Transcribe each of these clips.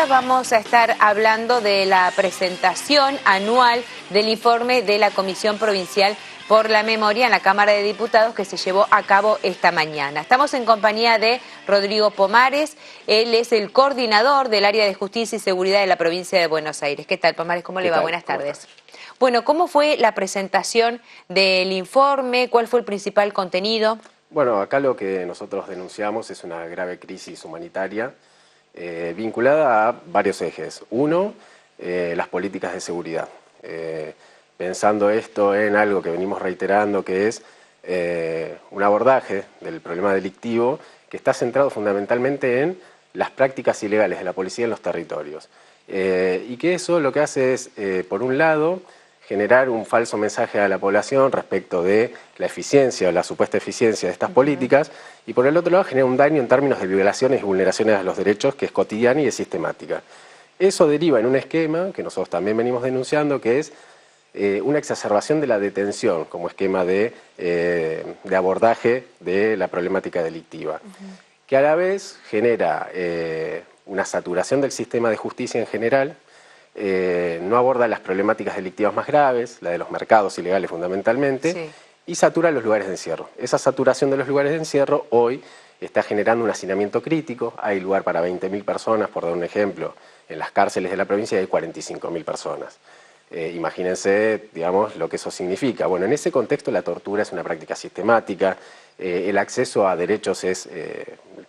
horas vamos a estar hablando de la presentación anual del informe de la Comisión Provincial por la Memoria en la Cámara de Diputados que se llevó a cabo esta mañana. Estamos en compañía de Rodrigo Pomares, él es el coordinador del área de Justicia y Seguridad de la provincia de Buenos Aires. ¿Qué tal, Pomares? ¿Cómo le va? Buenas tardes. Bueno, ¿cómo fue la presentación del informe? ¿Cuál fue el principal contenido? Bueno, acá lo que nosotros denunciamos es una grave crisis humanitaria vinculada a varios ejes. Uno, las políticas de seguridad. Pensando esto en algo que venimos reiterando, que es un abordaje del problema delictivo que está centrado fundamentalmente en las prácticas ilegales de la policía en los territorios. Y que eso lo que hace es, por un lado, generar un falso mensaje a la población respecto de la eficiencia o la supuesta eficiencia de estas políticas, y por el otro lado genera un daño en términos de violaciones y vulneraciones a los derechos que es cotidiana y es sistemática. Eso deriva en un esquema que nosotros también venimos denunciando, que es una exacerbación de la detención como esquema de abordaje de la problemática delictiva, que a la vez genera una saturación del sistema de justicia en general. No aborda las problemáticas delictivas más graves, la de los mercados ilegales fundamentalmente, sí, y satura los lugares de encierro. Esa saturación de los lugares de encierro hoy está generando un hacinamiento crítico. Hay lugar para 20.000 personas, por dar un ejemplo. En las cárceles de la provincia hay 45.000 personas. Imagínense, digamos, lo que eso significa. Bueno, en ese contexto la tortura es una práctica sistemática, el acceso a derechos es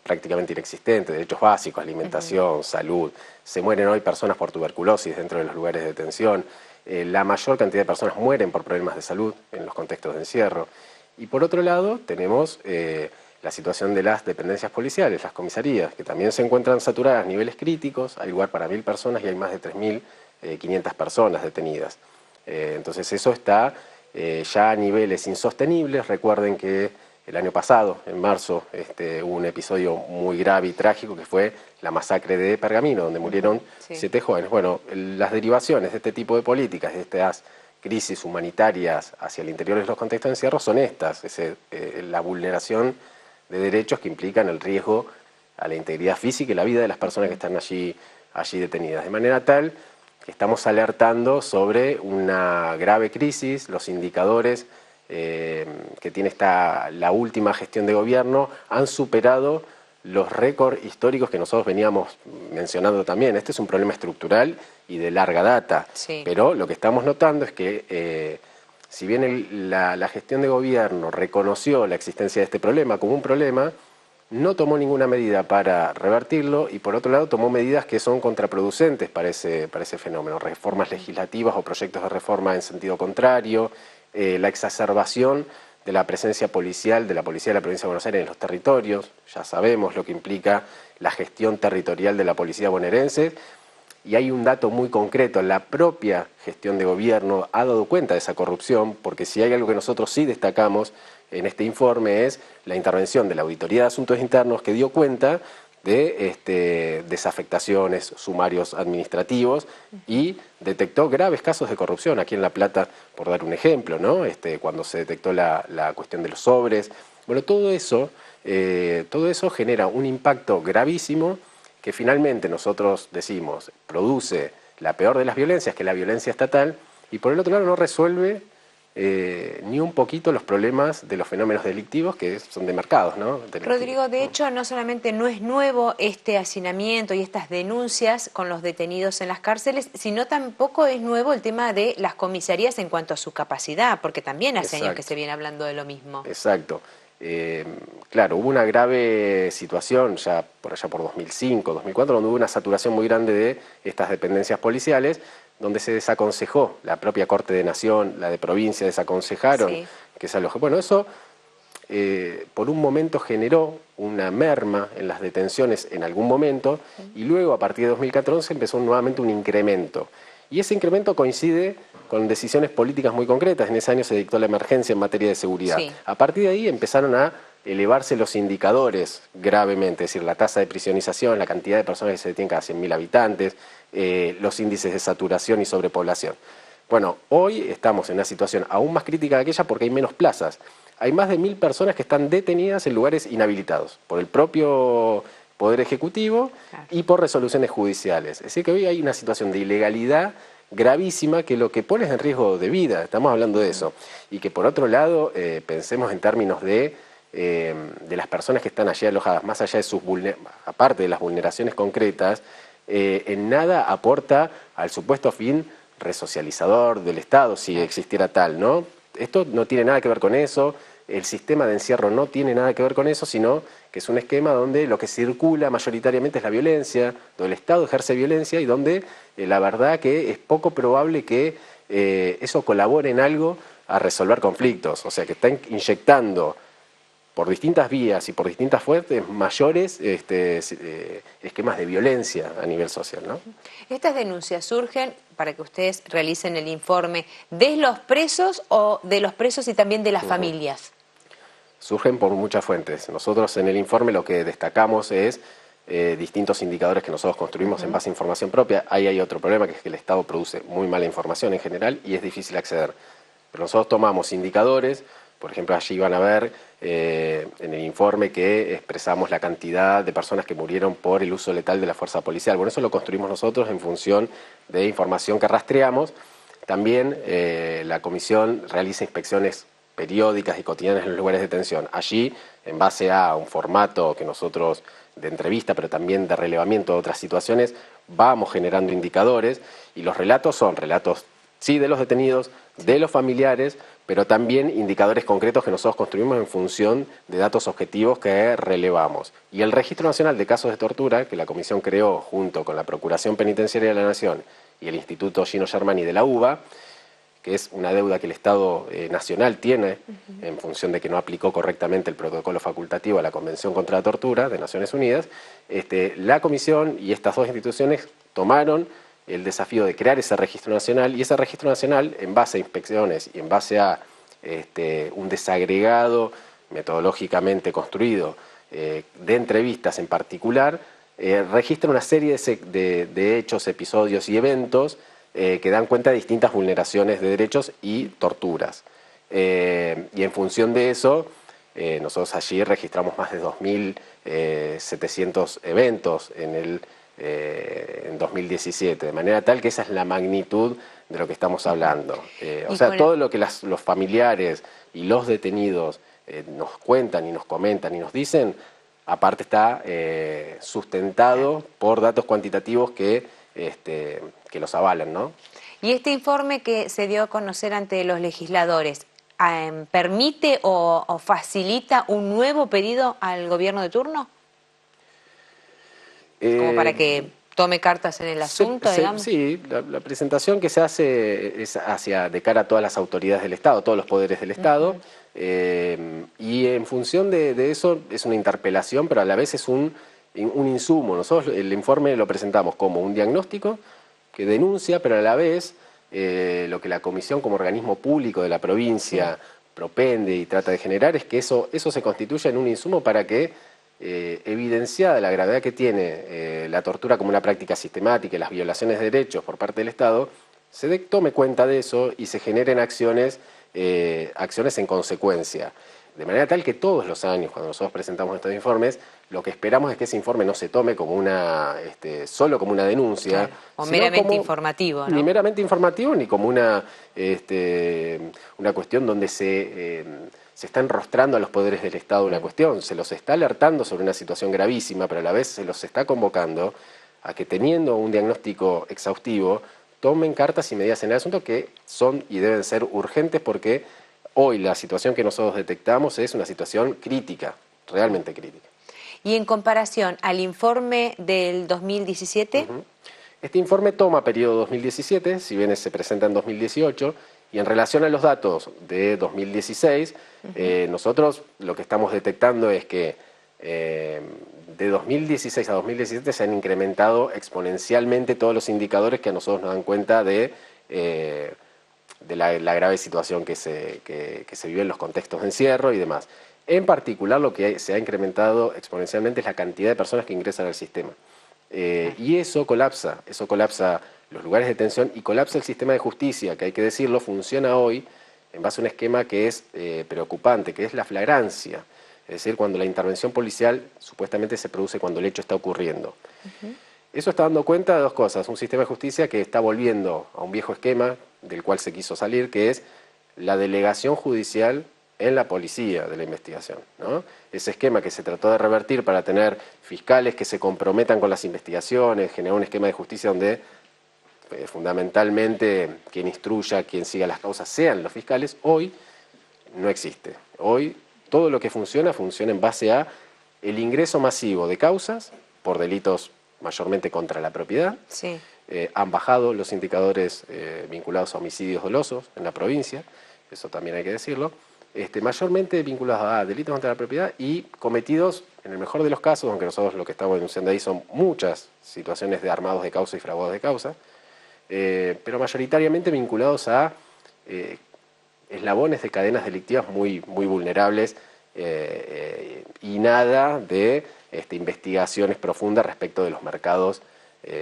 prácticamente inexistente, derechos básicos, alimentación, salud. Se mueren hoy personas por tuberculosis dentro de los lugares de detención. La mayor cantidad de personas mueren por problemas de salud en los contextos de encierro. Y por otro lado tenemos la situación de las dependencias policiales, las comisarías, que también se encuentran saturadas a niveles críticos. Hay lugar para 1.000 personas y hay más de 3.500 personas detenidas. Entonces eso está ya a niveles insostenibles. Recuerden que el año pasado, en marzo, hubo un episodio muy grave y trágico que fue la masacre de Pergamino, donde murieron 7 jóvenes. Bueno, las derivaciones de este tipo de políticas, de estas crisis humanitarias hacia el interior de los contextos de encierro son estas, la vulneración de derechos que implican el riesgo a la integridad física y la vida de las personas que están allí detenidas. De manera tal que estamos alertando sobre una grave crisis. Los indicadores que tiene la última gestión de gobierno han superado los récords históricos que nosotros veníamos mencionando también. Este es un problema estructural y de larga data, pero lo que estamos notando es que si bien la gestión de gobierno reconoció la existencia de este problema como un problema, no tomó ninguna medida para revertirlo y por otro lado tomó medidas que son contraproducentes para ese fenómeno, reformas legislativas o proyectos de reforma en sentido contrario, la exacerbación de la presencia policial de la Policía de la Provincia de Buenos Aires en los territorios. Ya sabemos lo que implica la gestión territorial de la Policía bonaerense y hay un dato muy concreto, la propia gestión de gobierno ha dado cuenta de esa corrupción, porque si hay algo que nosotros sí destacamos en este informe es la intervención de la Auditoría de Asuntos Internos que dio cuenta de desafectaciones, sumarios administrativos y detectó graves casos de corrupción aquí en La Plata, por dar un ejemplo, ¿no? Cuando se detectó la cuestión de los sobres. Bueno, todo eso genera un impacto gravísimo que finalmente nosotros decimos produce la peor de las violencias, que es la violencia estatal, y por el otro lado no resuelve ni un poquito los problemas de los fenómenos delictivos que son de mercados, ¿no? Rodrigo, de hecho, no solamente no es nuevo este hacinamiento y estas denuncias con los detenidos en las cárceles, sino tampoco es nuevo el tema de las comisarías en cuanto a su capacidad, porque también hace años que se viene hablando de lo mismo. Exacto. Claro, hubo una grave situación ya por allá por 2005, 2004, donde hubo una saturación muy grande de estas dependencias policiales, donde se desaconsejó, la propia Corte de Nación, la de provincia desaconsejaron que se aloje. Bueno, eso por un momento generó una merma en las detenciones en algún momento y luego a partir de 2014 empezó nuevamente un incremento. Y ese incremento coincide con decisiones políticas muy concretas. En ese año se dictó la emergencia en materia de seguridad. A partir de ahí empezaron a elevarse los indicadores gravemente, es decir, la tasa de prisionización, la cantidad de personas que se detienen cada 100.000 habitantes, los índices de saturación y sobrepoblación. Bueno, hoy estamos en una situación aún más crítica de aquella porque hay menos plazas. Hay más de 1.000 personas que están detenidas en lugares inhabilitados por el propio Poder Ejecutivo y por resoluciones judiciales. Es decir, que hoy hay una situación de ilegalidad gravísima que lo que pone es en riesgo de vida, estamos hablando de eso. Y que por otro lado, pensemos en términos de las personas que están allí alojadas, más allá de sus aparte de las vulneraciones concretas, en nada aporta al supuesto fin resocializador del Estado, si existiera tal, ¿no? Esto no tiene nada que ver con eso, el sistema de encierro no tiene nada que ver con eso, sino que es un esquema donde lo que circula mayoritariamente es la violencia, donde el Estado ejerce violencia y donde la verdad que es poco probable que eso colabore en algo a resolver conflictos, o sea que están inyectando por distintas vías y por distintas fuentes mayores esquemas de violencia a nivel social, ¿no? Estas denuncias surgen para que ustedes realicen el informe de los presos o de los presos y también de las familias. Surgen por muchas fuentes. Nosotros en el informe lo que destacamos es distintos indicadores que nosotros construimos en base a información propia. Ahí hay otro problema, que es que el Estado produce muy mala información en general y es difícil acceder. Pero nosotros tomamos indicadores. Por ejemplo, allí van a ver en el informe que expresamos la cantidad de personas que murieron por el uso letal de la fuerza policial. Bueno, eso lo construimos nosotros en función de información que rastreamos. También la comisión realiza inspecciones periódicas y cotidianas en los lugares de detención. Allí, en base a un formato que nosotros de entrevista, pero también de relevamiento de otras situaciones, vamos generando indicadores y los relatos son relatos, sí, de los detenidos, de los familiares, pero también indicadores concretos que nosotros construimos en función de datos objetivos que relevamos. Y el Registro Nacional de Casos de Tortura, que la Comisión creó junto con la Procuración Penitenciaria de la Nación y el Instituto Gino Germani de la UBA, que es una deuda que el Estado Nacional tiene en función de que no aplicó correctamente el protocolo facultativo a la Convención contra la Tortura de Naciones Unidas, la Comisión y estas dos instituciones tomaron el desafío de crear ese registro nacional y ese registro nacional, en base a inspecciones y en base a un desagregado metodológicamente construido de entrevistas en particular, registra una serie de hechos, episodios y eventos que dan cuenta de distintas vulneraciones de derechos y torturas. Y en función de eso, nosotros allí registramos más de 2.700 eventos en 2017, de manera tal que esa es la magnitud de lo que estamos hablando. O sea, todo lo que los familiares y los detenidos nos cuentan y nos comentan y nos dicen, aparte está sustentado por datos cuantitativos que los avalan, ¿no? Y este informe que se dio a conocer ante los legisladores, ¿permite o facilita un nuevo pedido al gobierno de turno? Como para que tome cartas en el asunto, digamos. Sí, la presentación que se hace es de cara a todas las autoridades del Estado, todos los poderes del Estado, y en función de eso es una interpelación, pero a la vez es un insumo. Nosotros el informe lo presentamos como un diagnóstico que denuncia, pero a la vez lo que la Comisión como organismo público de la provincia propende y trata de generar es que eso se constituya en un insumo para que, evidenciada la gravedad que tiene la tortura como una práctica sistemática y las violaciones de derechos por parte del Estado, se tome cuenta de eso y se generen acciones en consecuencia. De manera tal que todos los años, cuando nosotros presentamos estos informes, lo que esperamos es que ese informe no se tome como solo como una denuncia. Claro, o meramente informativo, ¿no? Ni meramente informativo, ni como una cuestión donde se está enrostrando a los poderes del Estado una cuestión. Se los está alertando sobre una situación gravísima, pero a la vez se los está convocando a que, teniendo un diagnóstico exhaustivo, tomen cartas y medidas en el asunto que son y deben ser urgentes, porque hoy la situación que nosotros detectamos es una situación crítica, realmente crítica. Y en comparación al informe del 2017... Este informe toma periodo 2017, si bien se presenta en 2018, y en relación a los datos de 2016, nosotros lo que estamos detectando es que de 2016 a 2017 se han incrementado exponencialmente todos los indicadores que a nosotros nos dan cuenta de la grave situación que se vive en los contextos de encierro y demás. En particular, lo que se ha incrementado exponencialmente es la cantidad de personas que ingresan al sistema. Y eso colapsa los lugares de detención y colapsa el sistema de justicia, que hay que decirlo, funciona hoy en base a un esquema que es preocupante, que es la flagrancia. es decir, cuando la intervención policial supuestamente se produce cuando el hecho está ocurriendo. Eso está dando cuenta de dos cosas: un sistema de justicia que está volviendo a un viejo esquema del cual se quiso salir, que es la delegación judicial en la policía de la investigación, ¿no? Ese esquema que se trató de revertir para tener fiscales que se comprometan con las investigaciones, generar un esquema de justicia donde fundamentalmente quien instruya, quien siga las causas sean los fiscales, hoy no existe. Hoy todo lo que funciona en base a el ingreso masivo de causas por delitos mayormente contra la propiedad. Sí. Han bajado los indicadores vinculados a homicidios dolosos en la provincia, eso también hay que decirlo, mayormente vinculados a delitos contra la propiedad y cometidos, en el mejor de los casos, aunque nosotros lo que estamos denunciando ahí son muchas situaciones de armados de causa y fraguados de causa, pero mayoritariamente vinculados a eslabones de cadenas delictivas muy vulnerables y nada de investigaciones profundas respecto de los mercados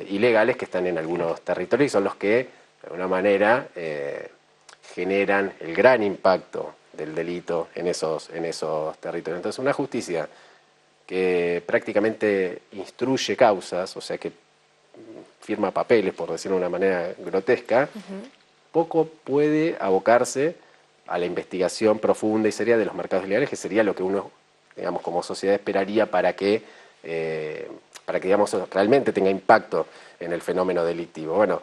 ilegales que están en algunos territorios y son los que, de alguna manera, generan el gran impacto del delito en esos territorios. Entonces, una justicia que prácticamente instruye causas, o sea, que firma papeles, por decirlo de una manera grotesca, poco puede abocarse a la investigación profunda y seria de los mercados ilegales, que sería lo que uno, digamos, como sociedad esperaría para que digamos, realmente tenga impacto en el fenómeno delictivo. Bueno,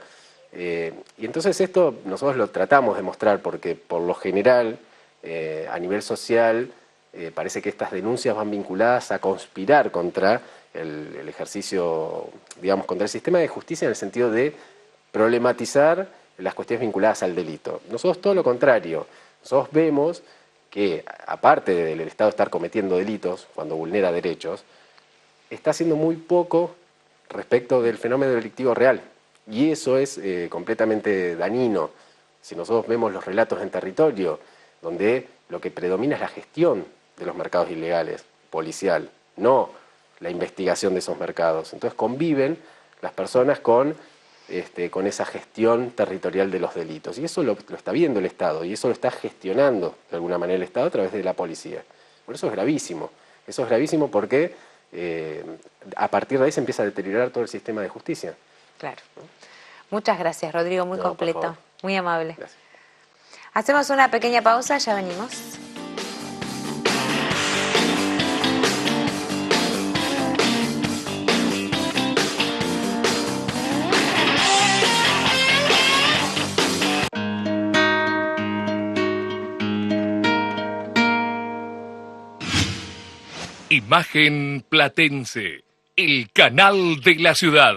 y entonces esto nosotros lo tratamos de mostrar porque por lo general, a nivel social, parece que estas denuncias van vinculadas a conspirar contra el ejercicio, digamos, contra el sistema de justicia en el sentido de problematizar las cuestiones vinculadas al delito. Nosotros todo lo contrario, nosotros vemos que aparte del Estado estar cometiendo delitos cuando vulnera derechos, está haciendo muy poco respecto del fenómeno delictivo real. Y eso es completamente dañino. Si nosotros vemos los relatos en territorio, donde lo que predomina es la gestión de los mercados ilegales, policial, no la investigación de esos mercados. Entonces conviven las personas con esa gestión territorial de los delitos. Y eso lo está viendo el Estado, y eso lo está gestionando de alguna manera el Estado a través de la policía. Por eso es gravísimo. Eso es gravísimo porque a partir de ahí se empieza a deteriorar todo el sistema de justicia. Claro. Muchas gracias, Rodrigo, muy completo, muy amable. Gracias. Hacemos una pequeña pausa, ya venimos. Imagen Platense, el canal de la ciudad.